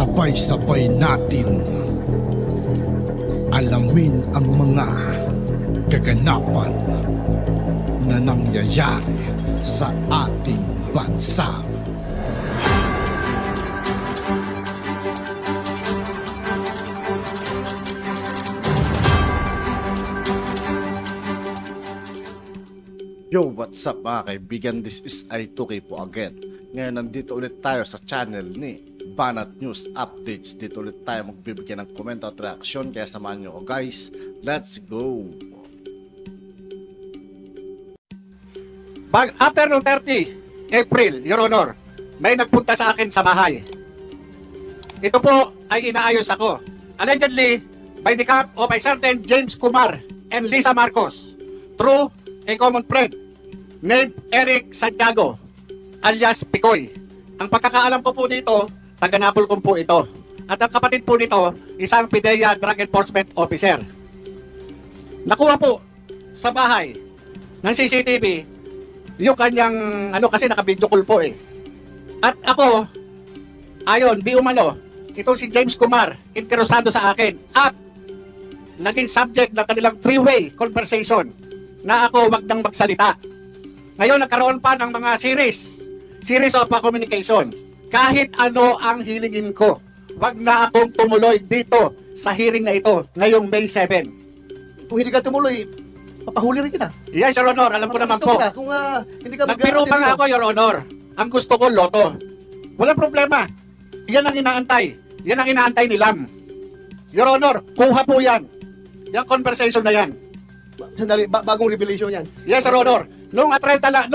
Sabay-sabay natin alamin ang mga kaganapan na nangyayari sa ating bansa. Yo, what's up mga kaibigan? This is I2K po again. Ngayon nandito ulit tayo sa channel ni Banat News Updates. Dito ulit tayo magbibigyan ng komento at reaksyon. Kaya samahan nyo ko guys. Let's go! After noong 30 April, Your Honor, may nagpunta sa akin sa bahay. Ito po ay inaayos ako. Allegedly, by the camp of a certain James Kumar and Lisa Marcos through a common friend named Eric Santiago alias Picoy. Ang pagkakaalam ko po dito, taga-Napolcom po ito. At ang kapatid po nito, isang PIDEA Drug Enforcement Officer. Nakuha po sa bahay ng CCTV yung kanyang, kasi naka-video call po eh. At ako, ayon, di umano, itong si James Kumar, interesado sa akin at naging subject ng kanilang three-way conversation na ako wag nang magsalita. Ngayon, nagkaroon pa ng mga series of communication. Kahit ano ang hilingin ko, wag na akong tumuloy dito sa hearing na ito ngayong May 7. Kung hindi ka tumuloy, papahuli rin kita. Yes, Your Honor, alam ko naman po. Kung hindi ka nagbiro pa nga ako, Your Honor. Ang gusto ko, loto. Walang problema. Yan ang inaantay. Yan ang inaantay ni Lam. Your Honor, kuha po yan. Yung conversation na yan. Sandali, bagong revelation yan. Yes, Your Honor. Nung atrenta na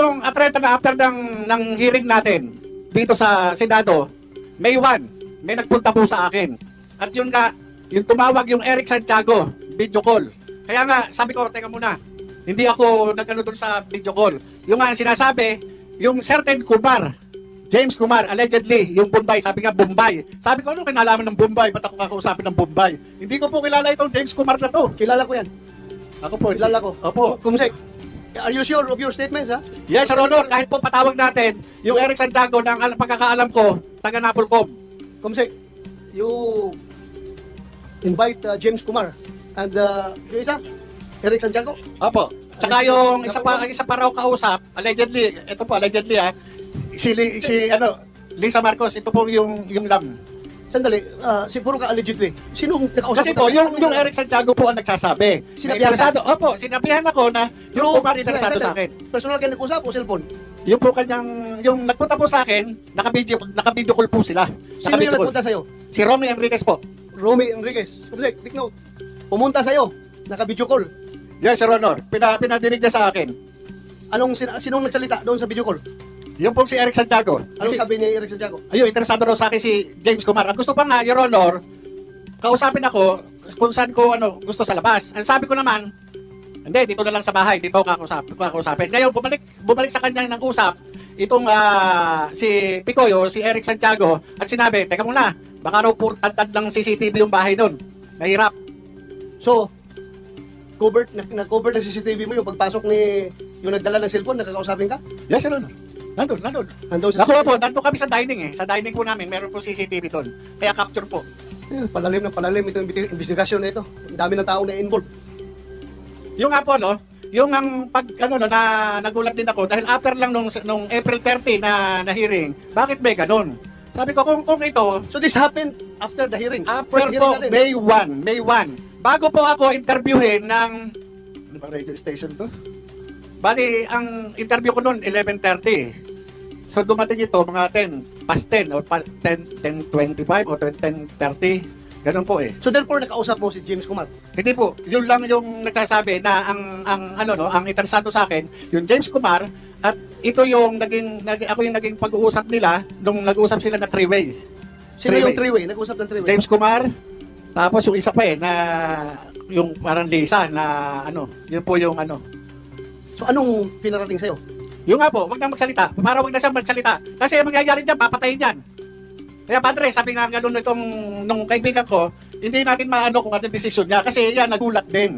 after ng hearing natin dito sa Senado, May 1, may nagpunta po sa akin. At yun nga, yung tumawag yung Eric Santiago, video call. Kaya nga, sabi ko, teka muna, hindi ako nagano doon sa video call. Yung nga sinasabi, yung certain Kumar, James Kumar, allegedly, yung Bombay, sabi nga Bombay. Sabi ko, ano kinalaman ng Bombay? Ba't ako kakausapin ng Bombay? Hindi ko po kilala itong James Kumar na to. Kilala ko yan. Ako po. Kilala ko. Opo. Kumusek, are you sure of your statements, ha? Yes, Sir Honor. Kahit po patawag natin, yung Eric Santiago, ng pagkakaalam ko, taga-Napolcom. Kumusek, you invite James Kumar and yung isa, Eric Santiago? Opo. Tsaka yung isa pa raw kausap, allegedly, ito po, allegedly si Lisa Marcos, ito po yung Lam. Sandali, siguro ka allegedly. Sino nakausap? Kasi po, yung Eric Santiago po ang nagsasabi. Sinabihan ka? Opo, sinabihan ako na yung Kumar interesado sa akin. Personal kayo nag-usap o cellphone? Yung po kanyang, yung nagpunta po sa akin, naka-video call po sila. Sino yung nagpunta sa'yo? Si Romy Enriquez po. Romy Enriquez. Kumsek, take note. Pumunta sa'yo, naka-video call. Yes, Sir Honor. Pinadinig niya sa akin. Sinong nagsalita doon sa video call? Yung pong si Eric Santiago. Anong sabi niya Eric Santiago? Ayun, interesado raw sa akin si James Kumar. Ang gusto pa nga, Your Honor, kausapin ako kung saan ko gusto sa labas. Ang sabi ko naman, hindi, dito na lang sa bahay, dito kakausapin. Ngayon, bumalik sa kanya ng usap, itong si Picoy, si Eric Santiago, at sinabi, teka muna, baka raw purtad ng CCTV yung bahay nun. Mahirap. So, nag-cover ng CCTV mo yung pagpasok ni yung nagdala ng cellphone, nakakausapin ka? Yes, Your Honor. Nandun. Nakuha po, nandun kami sa dining eh. Sa dining po namin, meron po CCTV doon. Kaya capture po. Palalim itong investigasyon na ito. Ang dami ng tao na involved. Yung nga po, yung ang na nagulat din ako dahil after lang nung April 30 na hearing, bakit may ganun? Sabi ko, kung ito... So this happened after the hearing? After po, May 1. Bago po ako interviewin ng... Ano ba radio station to? Bali, ang interview ko noon, 11:30. So dumating ito, mga 10 o 10:25 o 10:30. Ganun po eh. So therefore, nakausap mo si James Kumar? Hindi po. Yun lang yung nagsasabi na ang interesado sa akin, yung James Kumar, at ito yung ako yung naging pag-uusap nila nung nag-uusap sila na three-way. Sino yung three-way? Nag-uusap ng three-way? James Kumar, tapos yung isa pa na yung parang Lisa na yun po yung So anong pinarating sa'yo? Yung nga po, wag na magsalita. Para wag na siyang magsalita. Kasi ang mangyayari dyan, papatayin yan. Kaya Padre, sabi nga gano'n nung kaibigan ko, hindi natin maano kung ano desisyon niya. Kasi yan, nagulat din.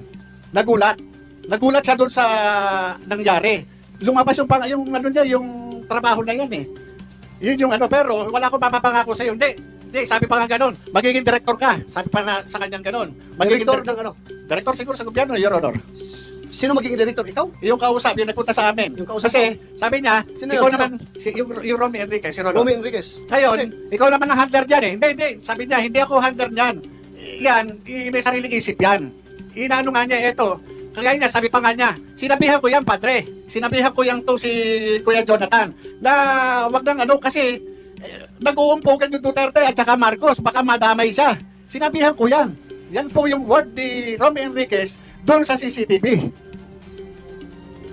Nagulat siya doon sa nangyari. Lumabas yung trabaho na yan eh. Yun yung pero wala akong mapapangako sa'yo. Hindi. Hindi, sabi pa nga ganun, magiging director ka. Sabi pa na sa kanyang ganun. Magiging Director ng ano? Director siguro sa gobyerno, Your Honor. Sino magiging director? Ikaw? Yung kausap, yung nagpunta sa amin. Yung kausap Kasi, sabi niya, Sino ikaw yun? naman, yung Romy Enriquez, si Rolando. Romy Enriquez. Ngayon, ikaw naman ang handler dyan eh. Hindi. Sabi niya, hindi ako handler niyan. Yan, may sariling isip yan. Inaano nga niya, eto. Kaya niya, sabi pa nga niya, sinabihan ko yan, padre. Sinabihan ko yan to si Kuya Jonathan. Na wag nang ano, kasi nag-uumpugan yung Duterte at saka Marcos. Baka madamay siya. Sinabihan ko yan. Yan po yung word ni Romy Enriquez doon sa CCTV.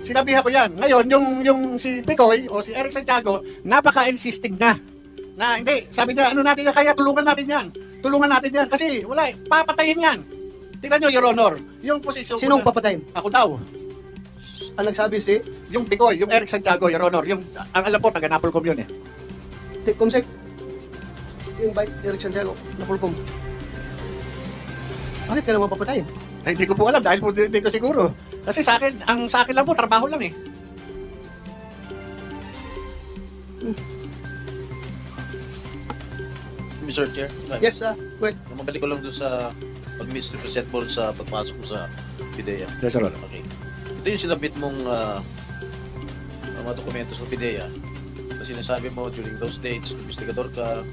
Sinabihan ko yan. Ngayon, yung si Picoy o si Eric Santiago, napaka-insisting na. Na hindi, sabi niya, ano natin yan, kaya tulungan natin yan. Tulungan natin yan kasi wala, papatayin yan. Tingnan nyo, Your Honor, yung posisyon Sinong ko na- papatayin? Ako daw. Ang nagsabi si Yung Picoy, yung Eric Santiago, Your Honor, yung, ang alam po, taga Napolcom yun eh. Comsec. Yung bike, Eric Santiago, napulkom. Bakit ka naman papatayin? Ay, hindi ko po alam dahil po hindi ko siguro. Kasi sa akin, ang sa akin lang po, trabaho lang eh. Mr. Chair, Yes, wait. mabalik ko lang doon sa pag-misrepresent mo sa pagpasok mo sa PIDEA. Yes, Your Honor. Okay. Ito yung sinabit mong mga dokumento sa PIDEA na sinasabi mo during those dates, investigador ka,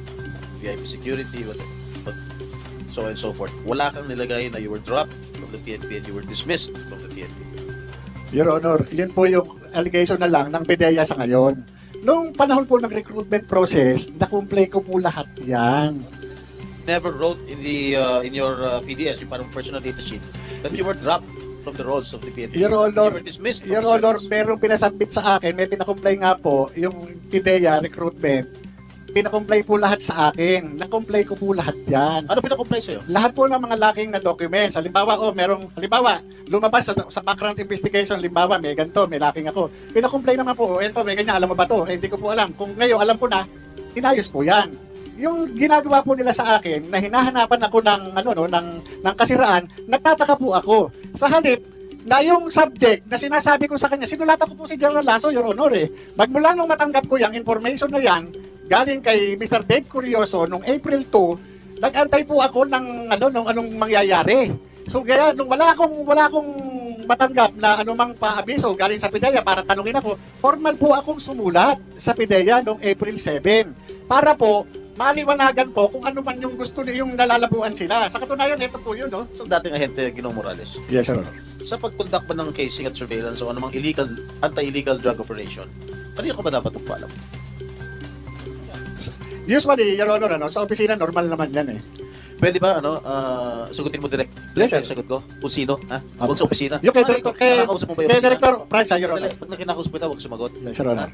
VIP security, what, so on and so forth. Wala kang nilagay na you were dropped from the PNP and you were dismissed from the PNP. Your Honor, yun po yung allegation na lang ng PDEA sa ngayon. Nung panahon po ng recruitment process, na-comply ko po lahat yan. Never wrote in the in your PDS, yung parang personal data sheet, that you were dropped from the roles of the PNP. Your Honor, you were dismissed from Your the Honor, service. merong pinasubmit sa akin, may pinakomply nga po, yung PDEA recruitment, pinakomply po lahat sa akin. Na-comply ko po lahat yan. Ano pinakomply sa'yo? Lahat po ng mga lacking na documents. Halimbawa, halimbawa, lumabas sa background investigation, halimbawa, may ganito, may lacking ako. Pinakomply naman po, eto, may ganyan, alam mo ba to? Hindi ko po alam. Kung ngayon, alam ko na, inayos po yan. Yung ginagawa po nila sa akin, na hinahanapan ako ng kasiraan, nagtataka po ako. Sa halip, na yung subject na sinasabi ko sa kanya, sinulatan ko po si General Lasso, Your Honor eh. Magmula nung matanggap ko yung information na yan, galing kay Mr. Dave Curioso nung April 2, nag-antay po ako ng anong mangyayari. So kaya nung wala akong matanggap na anumang paabiso galing sa PIDEA para tanungin ako, formal po akong sumulat sa PIDEA noong April 7 para po maliwanagan po kung ano man yung gusto yung nalalabuan sila. Sa katunayan, ito po yun, no? Sa dating ahente Ginoong Morales, Yes, Your Honor. sa pag-conduct ba ng casing at surveillance o anumang anti-illegal drug operation, kanino ka ba dapat magpaalam? Usually, Your Honor, sa opisina, normal naman yan eh. Pwede ba, sagutin mo direct? Yes, sir. Yung sagot ko? Kung sino? Ha? Huwag sa opisina? Yung kay Director, Nakakausap mo ba yung kay opisina? Director Francia, Your Sandali, Honor. pag nakinakausap mo ito, huwag sumagot. Yes, Your Honor.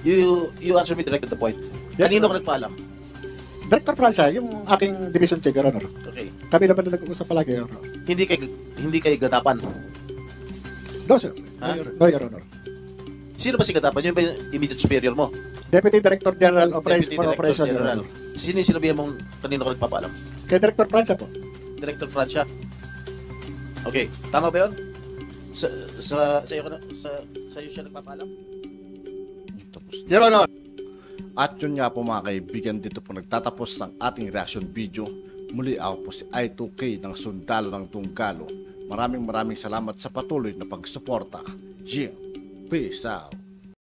You answer me direct to the point. Yes, Kanino sir. ka nagpaalam? Director Francia, yung aking division chief, Your Honor. Okay. Kami naman na nag-uusap palagi, Your Honor. Hindi kay gatapan. No, sir. Ha? No, Your Honor. Sino ba si gatapan? Yun ba yung immediate superior mo? Deputy Director General Deputy for Director Operation, Your General. Honor. Sino yung sinabihan mong kanino ka nagpapaalam? Kay Director Francia po. Director Francia. Okay, tama ba 'yon? Sa iyo siya nagpapaalam? Your Honor. At yun nga po mga kaibigan, dito po nagtatapos ng ating reaction video. Muli ako po si I2K ng Sundalo ng Tunggalo. Maraming salamat sa patuloy na pagsuporta. Yeah. Peace out.